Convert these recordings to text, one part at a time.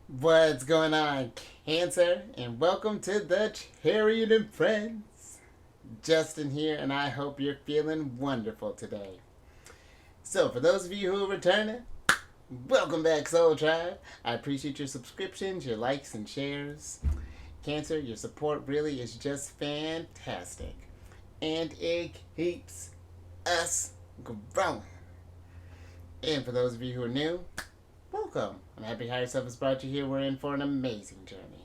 What's going on, Cancer? And welcome to the Chariot Friends. Justin here, and I hope you're feeling wonderful today. So, for those of you who are returning, welcome back, Soul Tribe. I appreciate your subscriptions, your likes, and shares. Cancer, your support really is just fantastic. And it keeps us growing. And for those of you who are new, welcome. I'm happy Higher Self has brought you here. We're in for an amazing journey.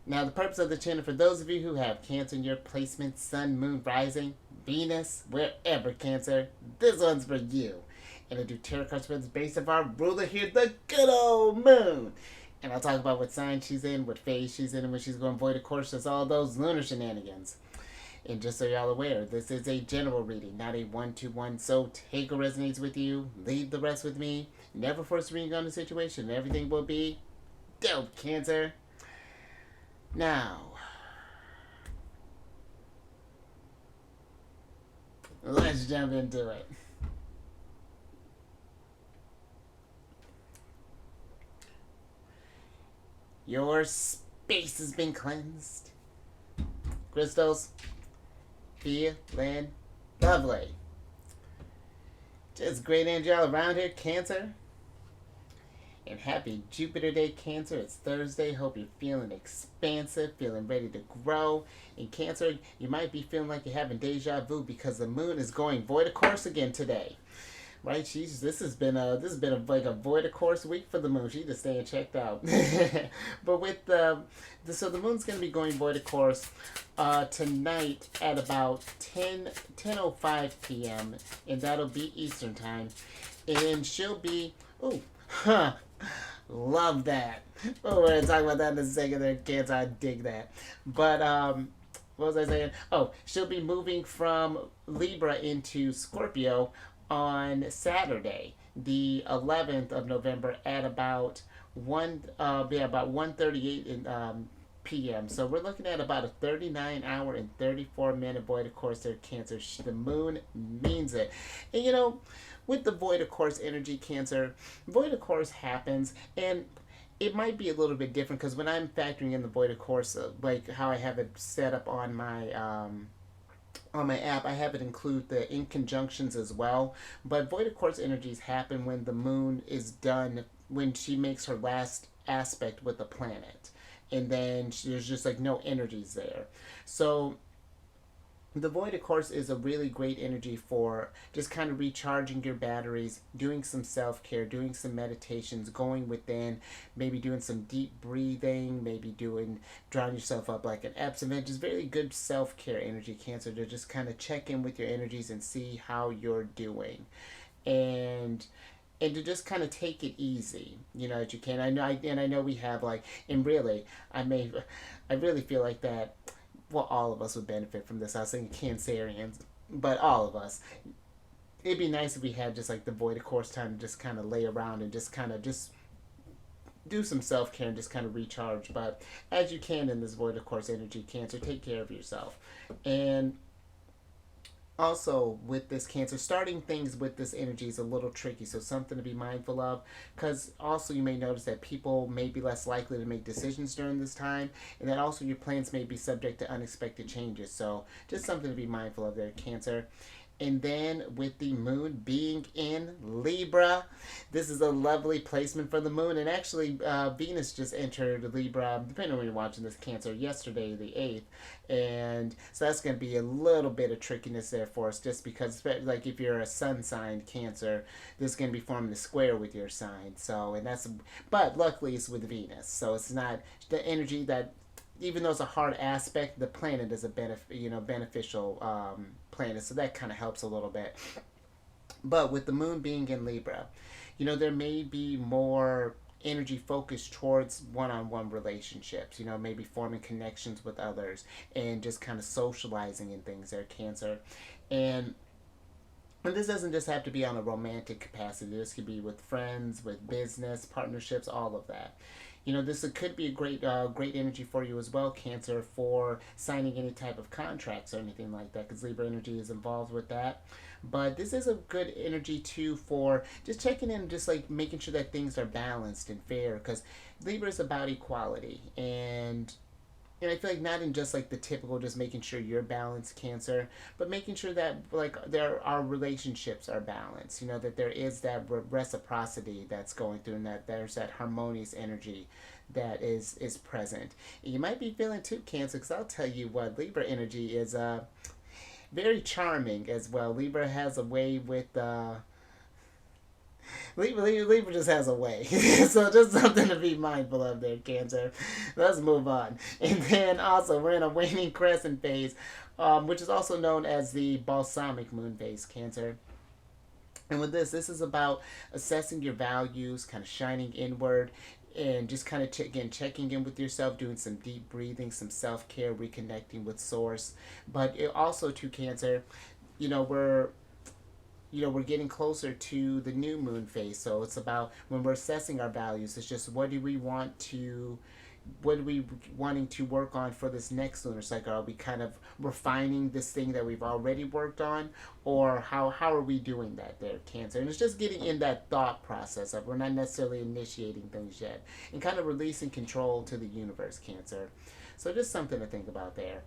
Now, the purpose of the channel, for those of you who have Cancer in your placement, Sun, Moon, Rising, Venus, wherever Cancer, this one's for you. And I do tarot card spreads based off our ruler here, the good old Moon. And I'll talk about what sign she's in, what phase she's in, and when she's going void, of course, that's all those lunar shenanigans. And just so y'all aware, this is a general reading, not a one-to-one. So take what resonates with you, leave the rest with me. Never force a reading on the situation. Everything will be dope, Cancer. Now, let's jump into it. Your space has been cleansed. Crystals, feeling lovely. Just great energy all around here, Cancer. And happy Jupiter Day, Cancer. It's Thursday. Hope you're feeling expansive, feeling ready to grow. In Cancer, you might be feeling like you're having deja vu because the moon is going void of course again today. Right? This has been like a void of course week for the moon. She's just staying checked out. But with so the moon's gonna be going void of course tonight at about 10:05 p.m. and that'll be Eastern time. And she'll be love that. Oh, we're gonna talk about that in a second there, kids. I dig that. But what was I saying? Oh, she'll be moving from Libra into Scorpio on Saturday, the 11th of November at about 1:38 in p.m. So we're looking at about a 39-hour and 34-minute void of course there, Cancer. The moon means it. And with the void of course energy, Cancer, void of course happens, and it might be a little bit different because when I'm factoring in the void of course, like how I have it set up on my app, I have it include the in conjunctions as well. But void of course energies happen when the moon is done, when she makes her last aspect with the planet, and then there's just like no energies there. So the void, of course, is a really great energy for just kind of recharging your batteries, doing some self care, doing some meditations, going within, maybe doing some deep breathing, maybe drawing yourself up like an Epsom. Just very good self care energy, Cancer, to just kind of check in with your energies and see how you're doing. And and to just kind of take it easy, that you can. I know we have like, and really, I really feel like that, well, all of us would benefit from this. I was saying Cancerians, but all of us. It'd be nice if we had just like the void of course time to just kind of lay around and just kind of just do some self care and just kind of recharge. But as you can in this void of course energy, Cancer, take care of yourself. And also with this, Cancer, starting things with this energy is a little tricky, so something to be mindful of, because also you may notice that people may be less likely to make decisions during this time, and that also your plans may be subject to unexpected changes. So just something to be mindful of there, Cancer. And then with the moon being in Libra, this is a lovely placement for the moon. And actually, Venus just entered Libra, depending on when you're watching this, Cancer, yesterday, the 8th. And so that's going to be a little bit of trickiness there for us, just because, like, if you're a sun sign, Cancer, this is going to be forming a square with your sign. So, but luckily it's with Venus. So it's not the energy that, even though it's a hard aspect, the planet is a beneficial planet, so that kind of helps a little bit. But with the moon being in Libra, there may be more energy focused towards one-on-one relationships. Maybe forming connections with others and just kind of socializing and things there, Cancer. And this doesn't just have to be on a romantic capacity. This could be with friends, with business, partnerships, all of that. This could be a great energy for you as well, Cancer, for signing any type of contracts or anything like that, because Libra energy is involved with that. But this is a good energy too for just checking in, just like making sure that things are balanced and fair, because Libra is about equality. And I feel like not in just like the typical just making sure you're balanced, Cancer, but making sure that like there our relationships are balanced. You know, that there is that reciprocity that's going through, and that there's that harmonious energy that is present. And you might be feeling too, Cancer, because I'll tell you what, Libra energy is very charming as well. Libra has a way with Libra just has a way. So just something to be mindful of there, Cancer. Let's move on. And then also, we're in a waning crescent phase, which is also known as the balsamic moon phase, Cancer. And with this is about assessing your values, kind of shining inward, and just kind of again checking in with yourself, doing some deep breathing, some self care, reconnecting with Source. But it also, to Cancer, you know, we're getting closer to the new moon phase. So it's about when we're assessing our values, it's just what are we wanting to work on for this next lunar cycle? Are we kind of refining this thing that we've already worked on, or how are we doing that there, Cancer? And it's just getting in that thought process of we're not necessarily initiating things yet, and kind of releasing control to the universe, Cancer. So just something to think about there.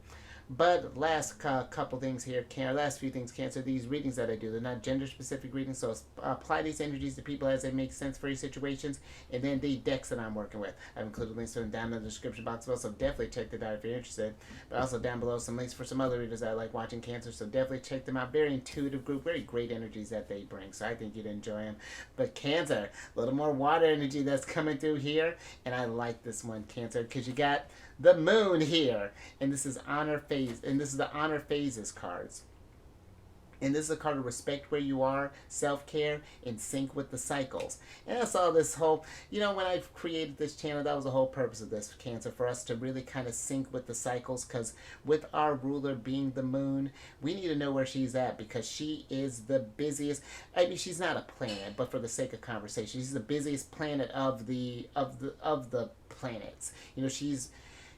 But last couple things here, last few things, Cancer. These readings that I do, they're not gender specific readings, so apply these energies to people as they make sense for your situations. And then the decks that I'm working with, I've included links to them down in the description box below, so definitely check that out if you're interested. But also down below some links for some other readers that I like watching, Cancer, so definitely check them out. Very intuitive group, very great energies that they bring, so I think you'd enjoy them. But Cancer, a little more water energy that's coming through here, and I like this one, Cancer, because you got the moon here, and this is honor phase, and this is the honor phases cards. And this is a card of respect where you are, self-care, in sync with the cycles. And I saw this whole, when I created this channel, that was the whole purpose of this, Cancer, for us to really kind of sync with the cycles, because with our ruler being the moon, we need to know where she's at, because she is the busiest. I mean, she's not a planet, but for the sake of conversation, she's the busiest planet of the planets.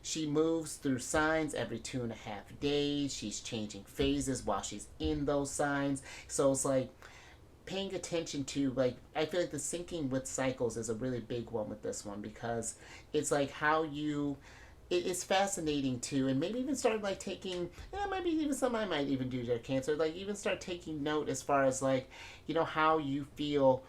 She moves through signs every 2.5 days. She's changing phases while she's in those signs. So it's like paying attention to, like, I feel like the syncing with cycles is a really big one with this one, because it's like how you, it's fascinating too, and maybe even start like taking, maybe even something I might even do there, Cancer, like even start taking note as far as like, how you feel,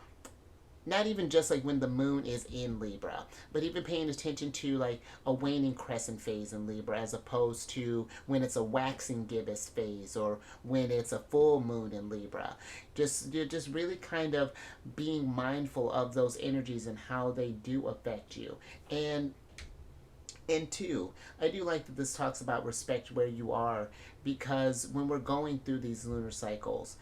not even just like when the moon is in Libra, but even paying attention to like a waning crescent phase in Libra, as opposed to when it's a waxing gibbous phase, or when it's a full moon in Libra. Just really kind of being mindful of those energies and how they do affect you. And two, I do like that this talks about respect where you are, because when we're going through these lunar cycles,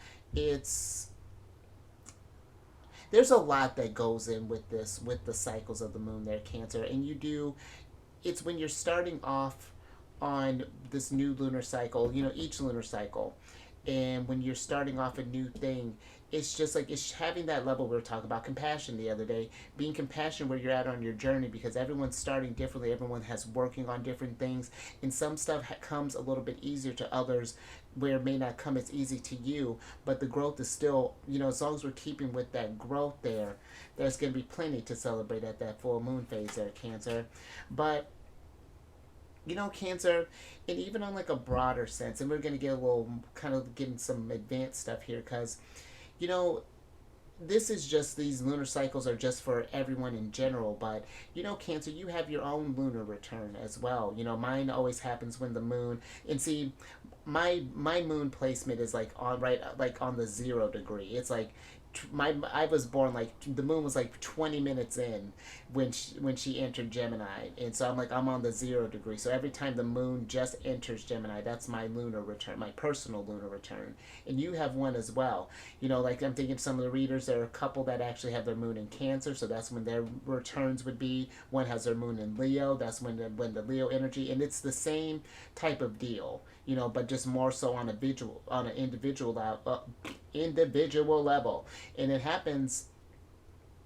there's a lot that goes in with this, with the cycles of the moon there, Cancer. And it's when you're starting off on this new lunar cycle, each lunar cycle, and when you're starting off a new thing, it's just like it's having that level. We were talking about compassion the other day, being compassionate where you're at on your journey, because everyone's starting differently, everyone has working on different things, and some stuff comes a little bit easier to others, where it may not come as easy to you, but the growth is still, as long as we're keeping with that growth there, there's going to be plenty to celebrate at that full moon phase there, Cancer. But Cancer, and even on like a broader sense, and we're going to get a little kind of getting some advanced stuff here, because you know, this is just, these lunar cycles are just for everyone in general, but Cancer, you have your own lunar return as well. Mine always happens when the moon, and see, my moon placement is like on, right, like on the 0 degree. It's like I was born like the moon was like 20 minutes in when she entered Gemini, and so I'm on the 0 degree. So every time the moon just enters Gemini, that's my lunar return, my personal lunar return. And you have one as well. Like I'm thinking some of the readers, there are a couple that actually have their moon in Cancer, so that's when their returns would be. One has their moon in Leo, that's when the Leo energy, and it's the same type of deal. But just more so on an individual level, and it happens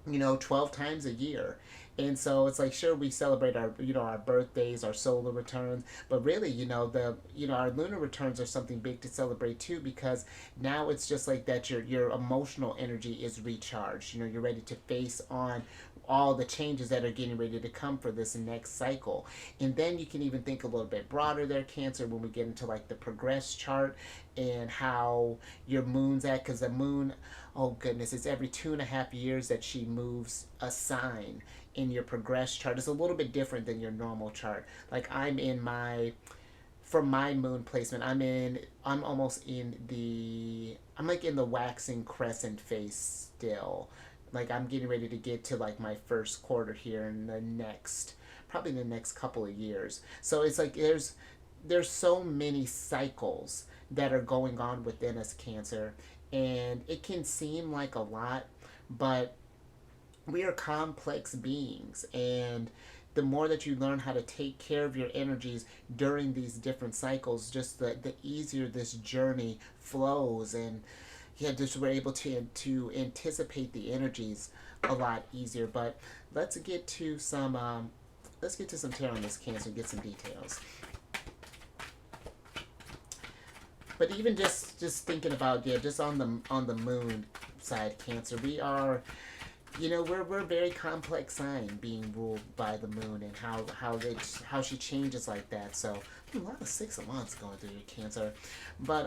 12 times a year. And so it's like, sure, we celebrate our, our birthdays, our solar returns, but really, our lunar returns are something big to celebrate too, because now it's just like that your emotional energy is recharged. You're ready to face on all the changes that are getting ready to come for this next cycle. And then you can even think a little bit broader there, Cancer, when we get into like the progress chart and how your moon's at, because the moon, oh goodness, it's every 2.5 years that she moves a sign in your progress chart. It's a little bit different than your normal chart. Like for my moon placement, I'm almost I'm like in the waxing crescent phase still. Like I'm getting ready to get to like my first quarter here in probably the next couple of years. So it's like there's so many cycles that are going on within us, Cancer, and it can seem like a lot, but we are complex beings, and the more that you learn how to take care of your energies during these different cycles, just the easier this journey flows. And yeah, just we're able to anticipate the energies a lot easier. But let's get to some tarot on this, Cancer, and get some details. But even just thinking about, yeah, just on the moon side, Cancer, we are, we're a very complex sign being ruled by the moon, and how she changes like that. So a lot of Six of Wands going through your, Cancer. But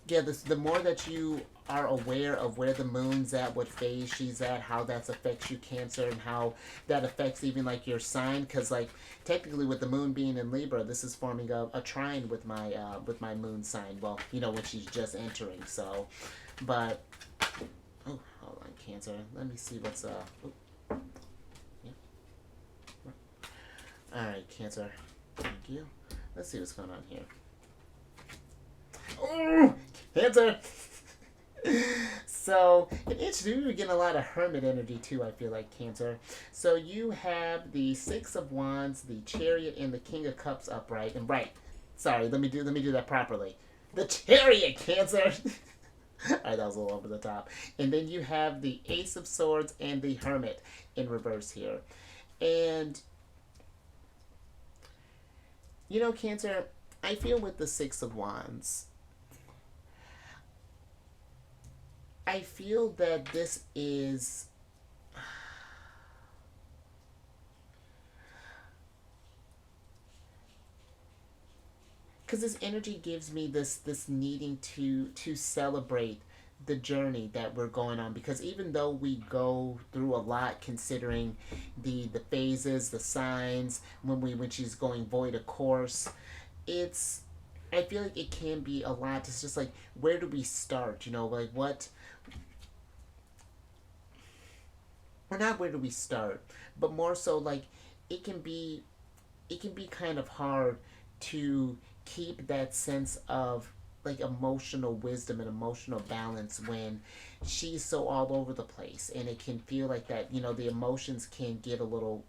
yeah, the more that you are aware of where the moon's at, what phase she's at, how that affects you, Cancer, and how that affects even like your sign, because like technically with the moon being in Libra, this is forming a trine with my moon sign. Well, when she's just entering. So, but oh, hold on, Cancer. Let me see what's oh, yeah. All right, Cancer. Thank you. Let's see what's going on here. Oh, Cancer. So, in each we're getting a lot of Hermit energy too, I feel like, Cancer. So you have the Six of Wands, the Chariot, and the King of Cups upright. And right, sorry, let me do that properly. The Chariot, Cancer. Alright, that was a little over the top. And then you have the Ace of Swords and the Hermit in reverse here. And Cancer, I feel with the Six of Wands, I feel that this is because this energy gives me this needing to celebrate the journey that we're going on, because even though we go through a lot, considering the phases, the signs, when she's going void of course, it's I feel like it can be a lot. It's just like, where do we start? Like what, or not where do we start, but more so like it can be kind of hard to keep that sense of like emotional wisdom and emotional balance when she's so all over the place, and it can feel like that, the emotions can get a little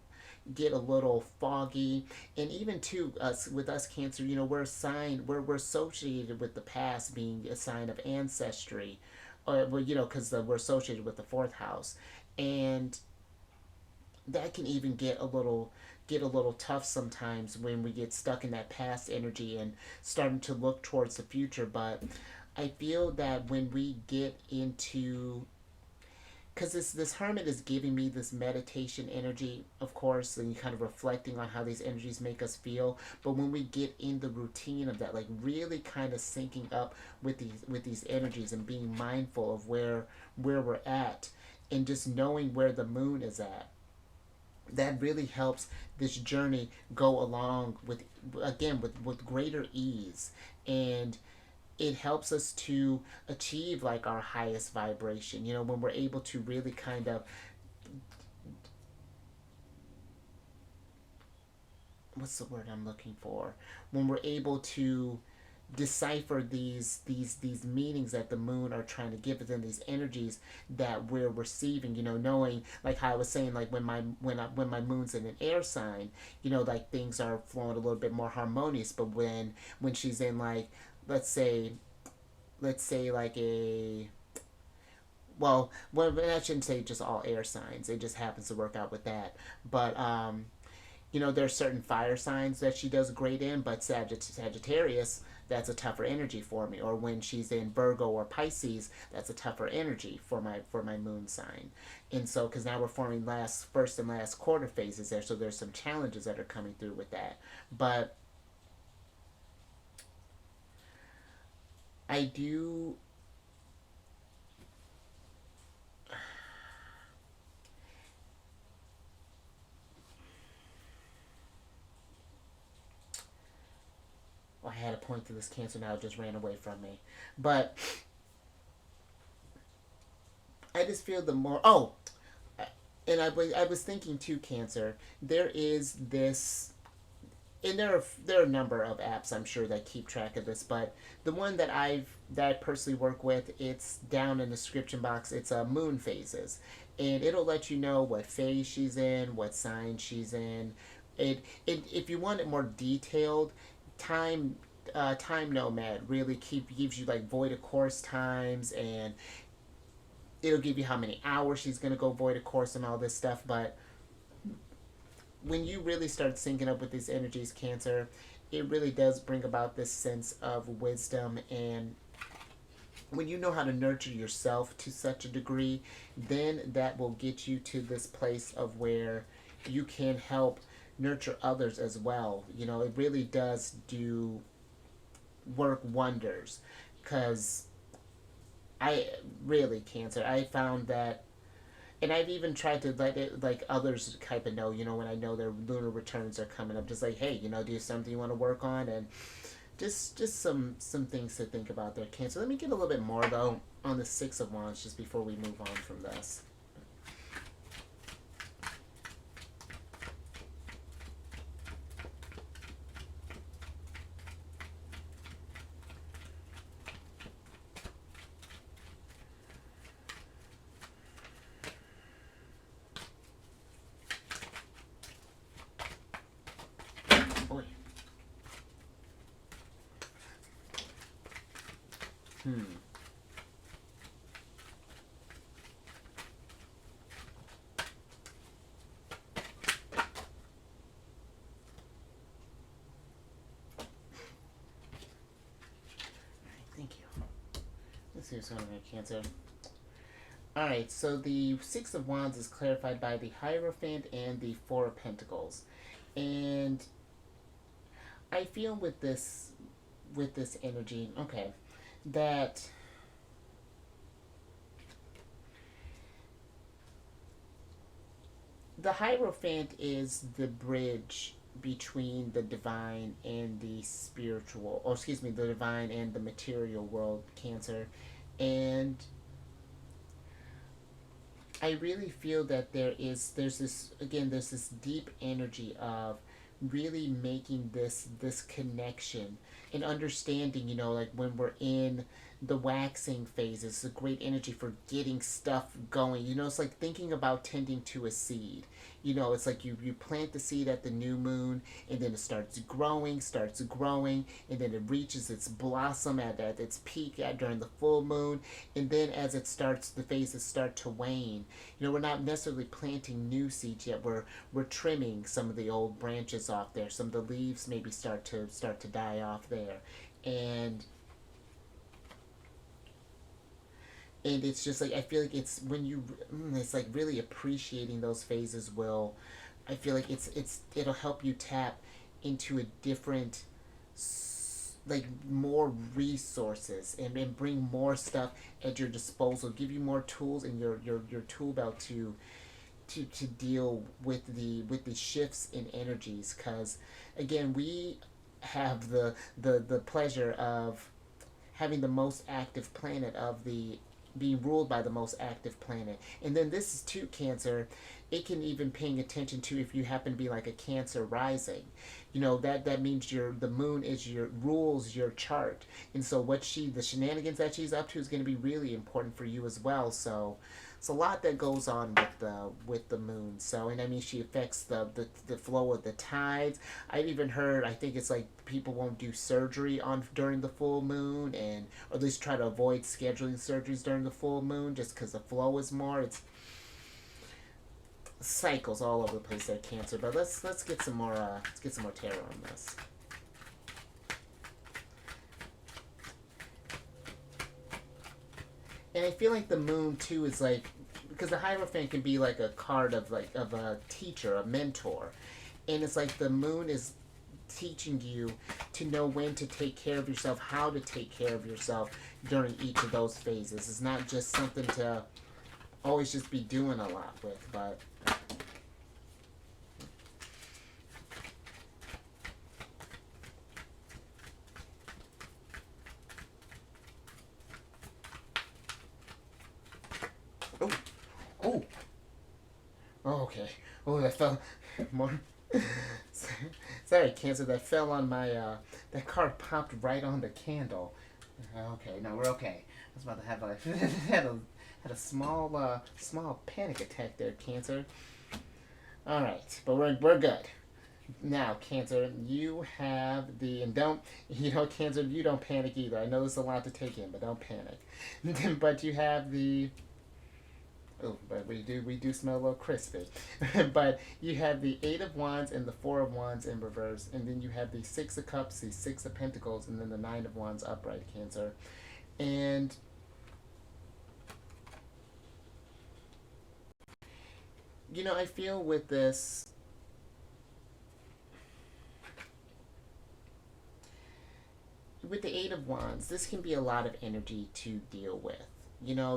foggy. And even too, us Cancer, we're associated with the past being a sign of ancestry, or well, because we're associated with the fourth house, and that can even get a little tough sometimes when we get stuck in that past energy and starting to look towards the future. But I feel that when we get into, because this hermit is giving me this meditation energy, of course, and kind of reflecting on how these energies make us feel. But when we get in the routine of that, like really kind of syncing up with these energies and being mindful of where we're at, and just knowing where the moon is at, that really helps this journey go along with, again, with greater ease. And it helps us to achieve like our highest vibration, when we're able to really kind of, what's the word I'm looking for, when we're able to decipher these meanings that the moon are trying to give us, and these energies that we're receiving, knowing, like how I was saying, like when my moon's in an air sign, like things are flowing a little bit more harmonious. But when she's in, like, let's say like a, well, I shouldn't say just all air signs. It just happens to work out with that. But there's certain fire signs that she does great in, but Sagittarius, that's a tougher energy for me. Or when she's in Virgo or Pisces, that's a tougher energy for my moon sign. And so, because now we're forming first and last quarter phases there, so there's some challenges that are coming through with that. But I do. I had a point to this Cancer, now it just ran away from me. But I just feel the more. Oh, and I was thinking too, Cancer. There is this, and there are a number of apps I'm sure that keep track of this, but the one that I personally work with, it's down in the description box. It's moon phases, and it'll let you know what phase she's in, what sign she's in. It if you want it more detailed, time time Nomad really gives you like void of course times, and it'll give you how many hours she's gonna go void of course and all this stuff. But when you really start syncing up with these energies, Cancer, it really does bring about this sense of wisdom. And when you know how to nurture yourself to such a degree, then that will get you to this place of where you can help nurture others as well. It really does do work wonders. Because I really, Cancer, I found that, and I've even tried to let it, like others type of know, when I know their lunar returns are coming up, just like, hey, do you have something you want to work on, and just some things to think about there, Cancer. Let me get a little bit more though on the Six of Wands just before we move on from this. Boy. Hmm. Thank you. Let's see what's going on here, Cancer. Alright, so the Six of Wands is clarified by the Hierophant and the Four of Pentacles. And I feel with this energy, okay, that the Hierophant is the bridge between the divine and the spiritual, or excuse me, the divine and the material world, Cancer. And I really feel that there's this deep energy of really making this connection and understanding, like when we're in the waxing phase, it's a great energy for getting stuff going. It's like thinking about tending to a seed. It's like you plant the seed at the new moon, and then it starts growing, and then it reaches its blossom at its peak during the full moon. And then as the phases start to wane, we're not necessarily planting new seeds yet. We're trimming some of the old branches off there. Some of the leaves maybe start to die off there. And and it's just like I feel like it's when it's like really appreciating those phases will, I feel like it'll help you tap into a different, like more resources, and bring more stuff at your disposal, give you more tools in your tool belt to deal with the shifts in energies. Because again, we have the pleasure of having the most active planet of the being ruled by the most active planet. And then this is too, Cancer, it can even paying attention to if you happen to be like a Cancer rising. That means the moon is rules your chart. And so the shenanigans that she's up to is going to be really important for you as well. So It's a lot that goes on with the moon. So, and I mean, she affects the flow of the tides. I've even heard, I think it's like people won't do surgery on during the full moon, and or at least try to avoid scheduling surgeries during the full moon just because the flow is more. It's cycles all over the place there, Cancer. But let's get some more let's get some more tarot on this. And I feel like the moon too is like, because the Hierophant can be like a card of like of a teacher, a mentor, and it's like the moon is teaching you to know when to take care of yourself, how to take care of yourself during each of those phases. It's not just something to always just be doing a lot with, but oh, oh, oh, okay. Oh, that fell more. Sorry, Cancer. That fell on my. That card popped right on the candle. Okay, no, we're okay. I was about to have like had a small small panic attack there, Cancer. All right, but we're good. Now, Cancer, you have the and don't Cancer, you don't panic either. I know there's a lot to take in, but don't panic. But you have the oh, but we do smell a little crispy. But you have the Eight of Wands and the Four of Wands in reverse, and then you have the Six of Cups, the Six of Pentacles, and then the Nine of Wands upright, Cancer. And I feel with this, with the Eight of Wands, this can be a lot of energy to deal with.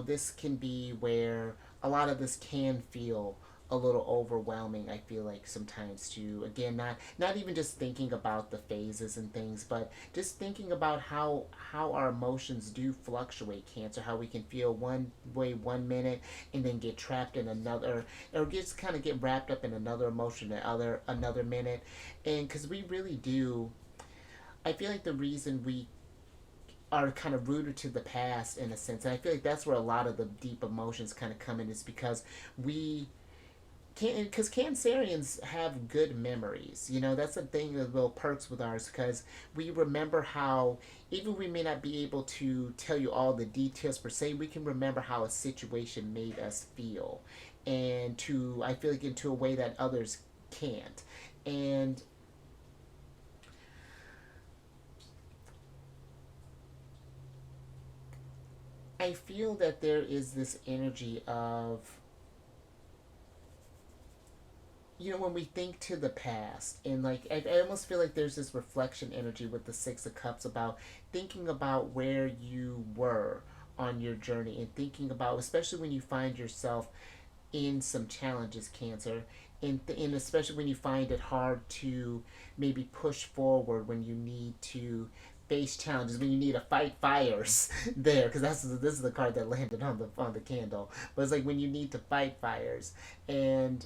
This can be where a lot of this can feel a little overwhelming. I feel like sometimes too. Again, not even just thinking about the phases and things, but just thinking about how our emotions do fluctuate, Cancer. How we can feel one way 1 minute and then get trapped in another, or just kind of get wrapped up in another emotion another minute, and because we really do. I feel like the reason we are kind of rooted to the past in a sense, and I feel like that's where a lot of the deep emotions kind of come in, is because we can, because Cancerians have good memories. That's the thing, the little perks with ours, because we remember how, even we may not be able to tell you all the details per se, we can remember how a situation made us feel, and to, I feel like, into a way that others can't. And I feel that there is this energy of, when we think to the past, and like, I almost feel like there's this reflection energy with the Six of Cups about thinking about where you were on your journey, and thinking about, especially when you find yourself in some challenges, Cancer, and especially when you find it hard to maybe push forward, when you need to face challenges, when you need to fight fires there, because this is the card that landed on the candle. But it's like when you need to fight fires, and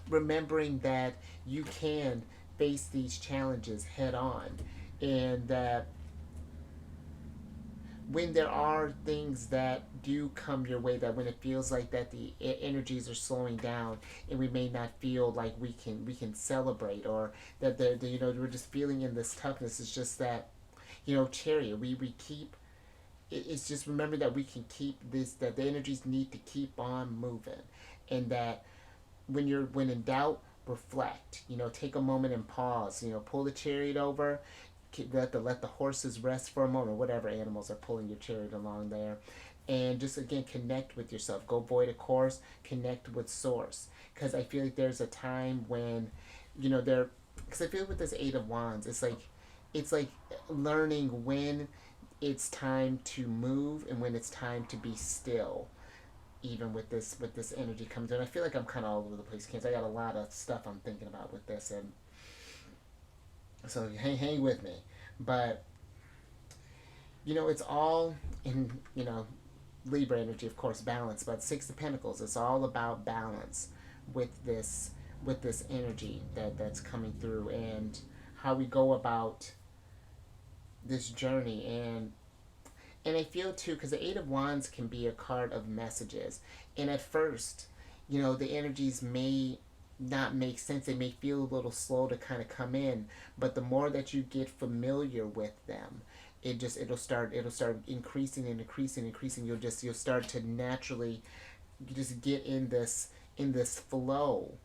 remembering that you can face these challenges head on, and that when there are things that do come your way, that when it feels like that the energies are slowing down, and we may not feel like we can celebrate, or that we're just feeling in this toughness, it's just that, Chariot, we keep, it's just remember that we can keep this, that the energies need to keep on moving, and that when in doubt, reflect. Take a moment and pause. Pull the chariot over. Let the horses rest for a moment. Whatever animals are pulling your chariot along there, and just again connect with yourself. Go void a course. Connect with source. Because I feel like there's a time when, there. Because I feel with this Eight of Wands, it's like learning when it's time to move and when it's time to be still, even with this energy comes in. I feel like I'm kind of all over the place, Cancer. I got a lot of stuff I'm thinking about with this, and so hang with me. But it's all in Libra energy, of course, balance. But Six of Pentacles, it's all about balance with this energy that's coming through, and how we go about this journey. And And I feel too, because the Eight of Wands can be a card of messages. And at first, the energies may not make sense. They may feel a little slow to kind of come in, but the more that you get familiar with them, it'll start increasing and increasing and increasing. You'll start to naturally just get in this flow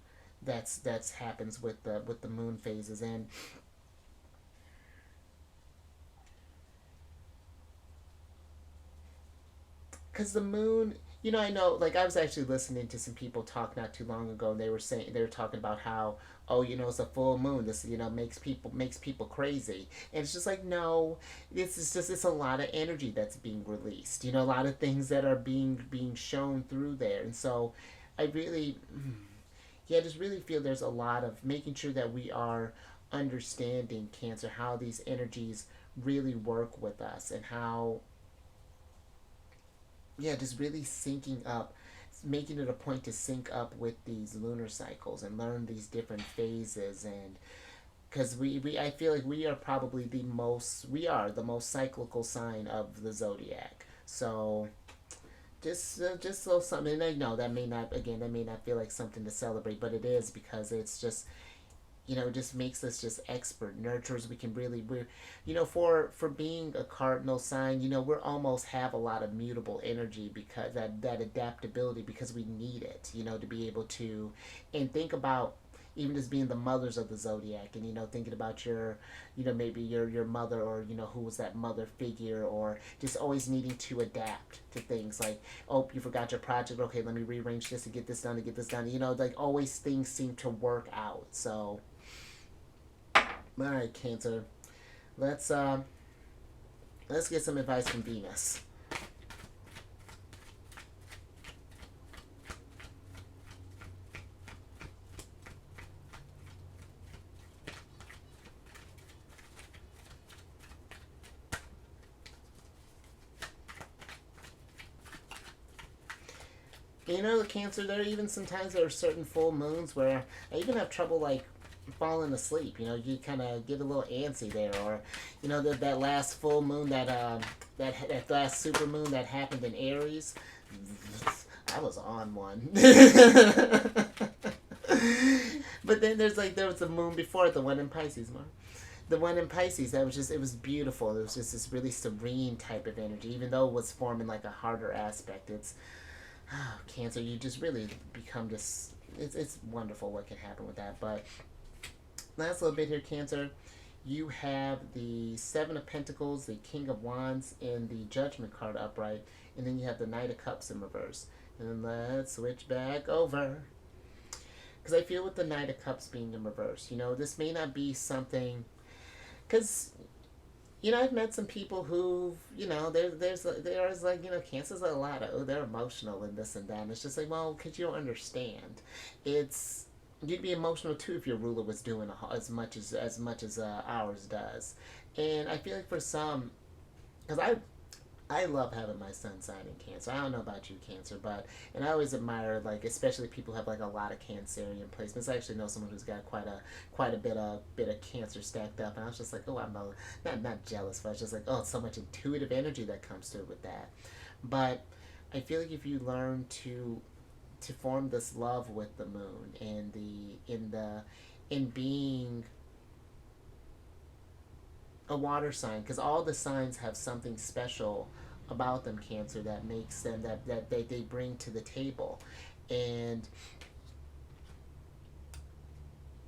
that's happens with the moon phases. And because the moon, I know, like, I was actually listening to some people talk not too long ago, and they were talking about how, oh, it's a full moon, this, makes people crazy. And it's just like, no, it's a lot of energy that's being released, a lot of things that are being shown through there. And so I really, yeah, I just really feel there's a lot of making sure that we are understanding, Cancer, how these energies really work with us, and how, yeah, just really syncing up, making it a point to sync up with these lunar cycles and learn these different phases. And because I feel like we are the most cyclical sign of the zodiac. So just so something. And I know that may not feel like something to celebrate, but it is, because it's just, it just makes us just expert nurturers. We can really, for being a cardinal sign, we're almost have a lot of mutable energy, because that adaptability, because we need it, to be able to, and think about even just being the mothers of the zodiac, and thinking about your, maybe your mother, or who was that mother figure, or just always needing to adapt to things, like, oh, you forgot your project, okay, let me rearrange this to get this done, like, always things seem to work out. So, all right, Cancer. Let's uh let's get some advice from Venus. Cancer. There are certain full moons where I even have trouble, like, falling asleep. You kind of get a little antsy there, or that last full moon, that last super moon that happened in Aries. I was on one. But then there was the moon before it, the one in Pisces, Mark. The one in Pisces, it was beautiful. It was just this really serene type of energy, even though it was forming like a harder aspect. It's Cancer, you just really become just, it's wonderful what can happen with that. But last little bit here, Cancer, you have the Seven of Pentacles, the King of Wands, and the Judgment card upright, and then you have the Knight of Cups in reverse. And then let's switch back over, because I feel with the Knight of Cups being in reverse, this may not be something, because I've met some people who, there's like, Cancer's a lot of, oh, they're emotional and this and that. And it's just like, well, because you don't understand. It's, you'd be emotional too if your ruler was doing as much as ours does. And I feel like for some, because I love having my sun sign in Cancer. I don't know about you, Cancer, but, and I always admire, like, especially people who have like a lot of Cancerian placements. I actually know someone who's got quite a bit of Cancer stacked up, and I was just like, oh, I'm not jealous, but I was just like, oh, so much intuitive energy that comes through with that. But I feel like if you learn to form this love with the moon, and in being a water sign, because all the signs have something special about them, Cancer, that makes them, that they bring to the table. And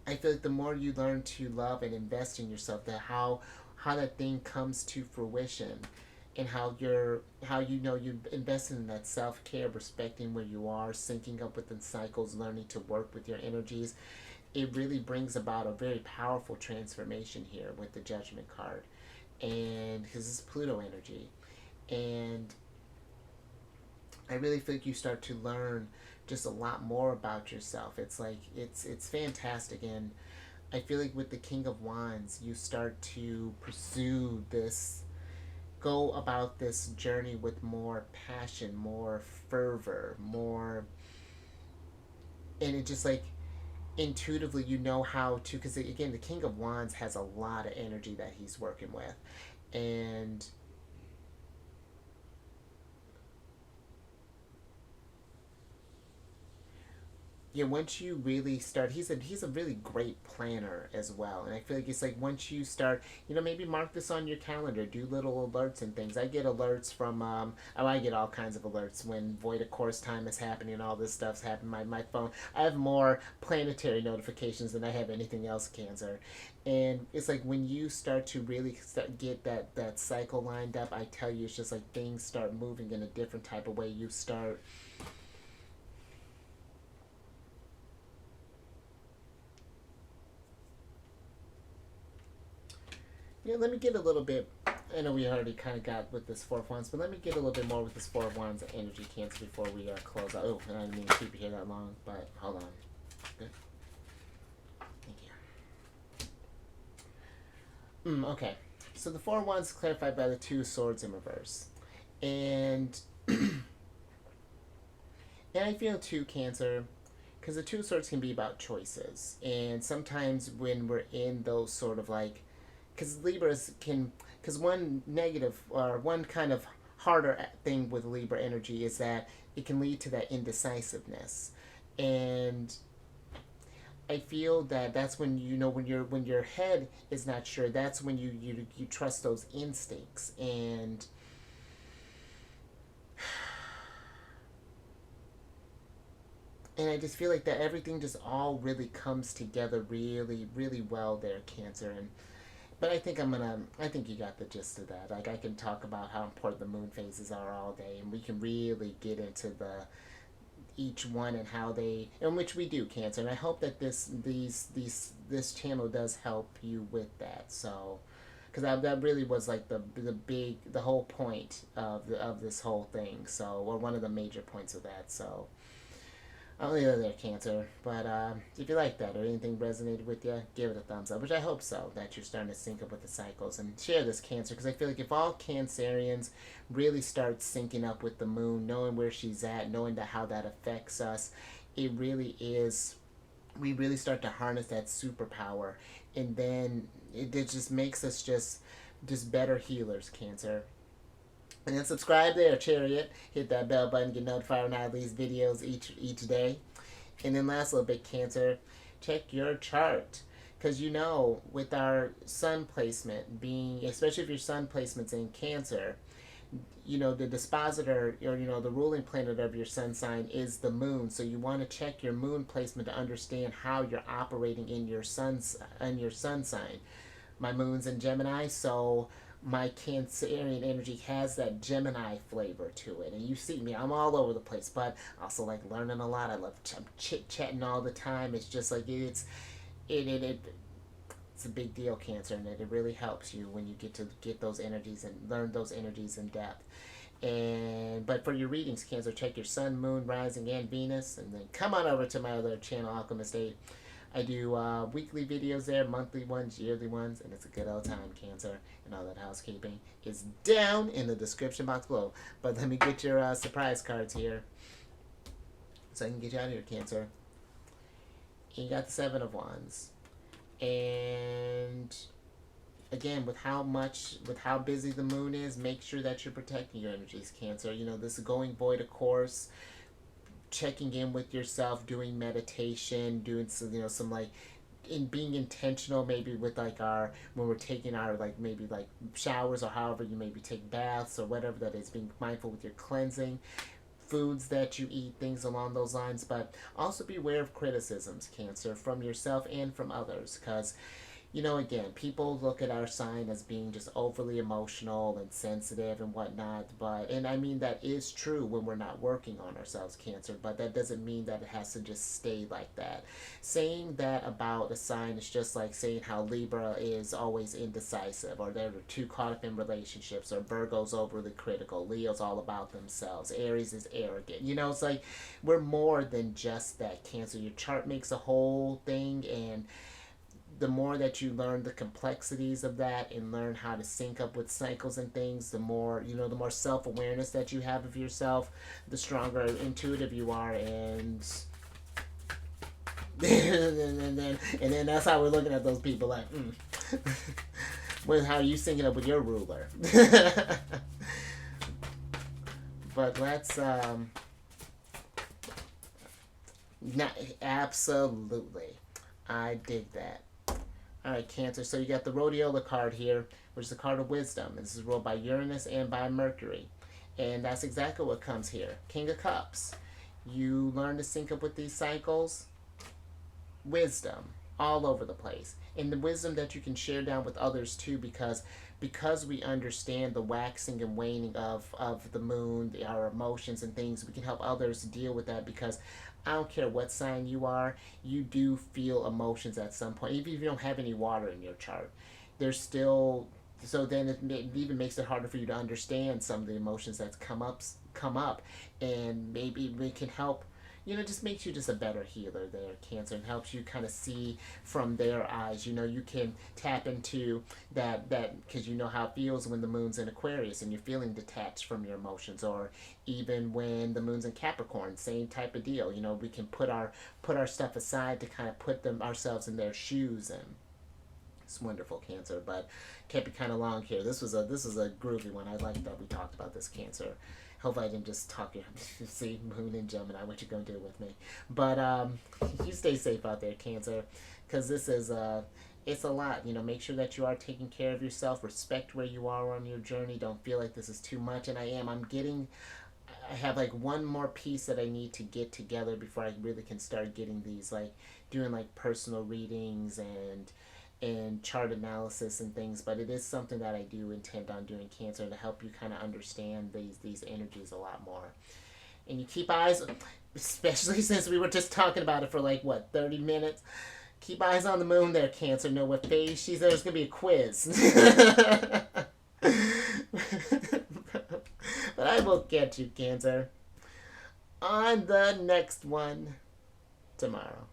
I feel like the more you learn to love and invest in yourself, that how that thing comes to fruition, and how you invest in that self-care, respecting where you are, syncing up with the cycles, learning to work with your energies, it really brings about a very powerful transformation here with the Judgment card. And because it's Pluto energy, and I really think you start to learn just a lot more about yourself. It's like it's fantastic. And I feel like with the King of Wands, you start to pursue this, go about this journey with more passion, more fervor, more, and it just like intuitively you know how to, because again, the King of Wands has a lot of energy that he's working with. And yeah, once you really start, he's a really great planner as well, and I feel like it's like once you start, maybe mark this on your calendar, do little alerts and things. I get alerts from I get all kinds of alerts when Void of Course time is happening, all this stuff's happening. My phone, I have more planetary notifications than I have anything else, Cancer, and it's like when you start to really get that cycle lined up, I tell you, it's just like things start moving in a different type of way. You start. Yeah, let me get a little bit. I know we already kind of got with this Four of Wands, but let me get a little bit more with this Four of Wands energy, Cancer, before we close out. Oh, I didn't mean to keep you here that long, but hold on. Good. Thank you. Okay. So the Four of Wands is clarified by the Two of Swords in reverse. And and I feel too, Cancer, because the Two of Swords can be about choices. And sometimes when we're in those sort of like, because Libras can, because one negative or one kind of harder thing with Libra energy is that it can lead to that indecisiveness. And I feel that that's when, when your head is not sure, that's when you trust those instincts. And I just feel like that everything just all really comes together really, really well there, Cancer. But I think you got the gist of that. Like, I can talk about how important the moon phases are all day, and we can really get into each one and how they, and which we do, Cancer. And I hope that this channel does help you with that. So, because that really was like the whole point of this whole thing. So, or one of the major points of that. So, I'll leave it there, Cancer. But if you like that or anything resonated with you, give it a thumbs up, which I hope so, that you're starting to sync up with the cycles. And share this, Cancer, because I feel like if all Cancerians really start syncing up with the moon, knowing where she's at, knowing how that affects us, it really is, we really start to harness that superpower. And then it just makes us just better healers, Cancer. And then subscribe there, Chariot. Hit that bell button, get notified when I release videos each day. And then last little bit, Cancer, check your chart. Because with our sun placement being, especially if your sun placement's in Cancer, the dispositor, or the ruling planet of your sun sign is the moon. So you want to check your moon placement to understand how you're operating in your sun sign. My moon's in Gemini, so my Cancerian energy has that Gemini flavor to it. And you see me, I'm all over the place, but also like learning a lot. I love chit chatting all the time. It's just like it's a big deal, Cancer, and it really helps you when you get those energies and learn those energies in depth. But for your readings, Cancer, check your sun, moon, rising, and Venus, and then come on over to my other channel, Alchemist 8. I do weekly videos there, monthly ones, yearly ones, and it's a good old time, Cancer. And all that housekeeping is down in the description box below. But let me get your surprise cards here, so I can get you out of here, Cancer. And you got the Seven of Wands. And again, with how busy the moon is, make sure that you're protecting your energies, Cancer. This is going void, of course. Checking in with yourself, doing meditation, doing some like in being intentional, maybe with like when we're taking our like maybe like showers, or however you maybe take baths or whatever that is, being mindful with your cleansing, foods that you eat, things along those lines. But also be aware of criticisms, Cancer, from yourself and from others, because again, people look at our sign as being just overly emotional and sensitive and whatnot, and I mean, that is true when we're not working on ourselves, Cancer, but that doesn't mean that it has to just stay like that. Saying that about a sign is just like saying how Libra is always indecisive, or they're too caught up in relationships, or Virgo's overly critical, Leo's all about themselves, Aries is arrogant. It's like we're more than just that, Cancer. Your chart makes a whole thing, and the more that you learn the complexities of that and learn how to sync up with cycles and things, the more the more self-awareness that you have of yourself, the stronger intuitive you are. And then that's how we're looking at those people, like with how you syncing up with your ruler. But let's Not, absolutely. I dig that. All right, Cancer. So you got the Rhodiola card here, which is the card of wisdom. This is ruled by Uranus and by Mercury. And that's exactly what comes here. King of Cups. You learn to sync up with these cycles. Wisdom all over the place. And the wisdom that you can share down with others too, because we understand the waxing and waning of the moon, our emotions and things, we can help others deal with that because I don't care what sign you are, you do feel emotions at some point. Even if you don't have any water in your chart, there's still, so then it even makes it harder for you to understand some of the emotions that's come up, and maybe we can help, just makes you just a better healer there, Cancer, and helps you kind of see from their eyes. You can tap into that because you know how it feels when the moon's in Aquarius and you're feeling detached from your emotions, or even when the moon's in Capricorn, same type of deal. We can put our stuff aside to kind of put them ourselves in their shoes, and it's wonderful, Cancer, but kept it kind of long here. This is a groovy one. I like that we talked about this, Cancer. Hope I didn't just talk you. See, Moon and Gemini, what you gonna do with me? But you stay safe out there, Cancer, because this is it's a lot. Make sure that you are taking care of yourself. Respect where you are on your journey. Don't feel like this is too much. And I have like one more piece that I need to get together before I really can start getting these, like doing like personal readings and chart analysis and things, but it is something that I do intend on doing, Cancer, to help you kind of understand these energies a lot more. And you keep eyes, especially since we were just talking about it for like what 30 minutes. Keep eyes on the moon there, Cancer. Know what phase she's there. There's gonna be a quiz. But I will get you, Cancer, on the next one tomorrow.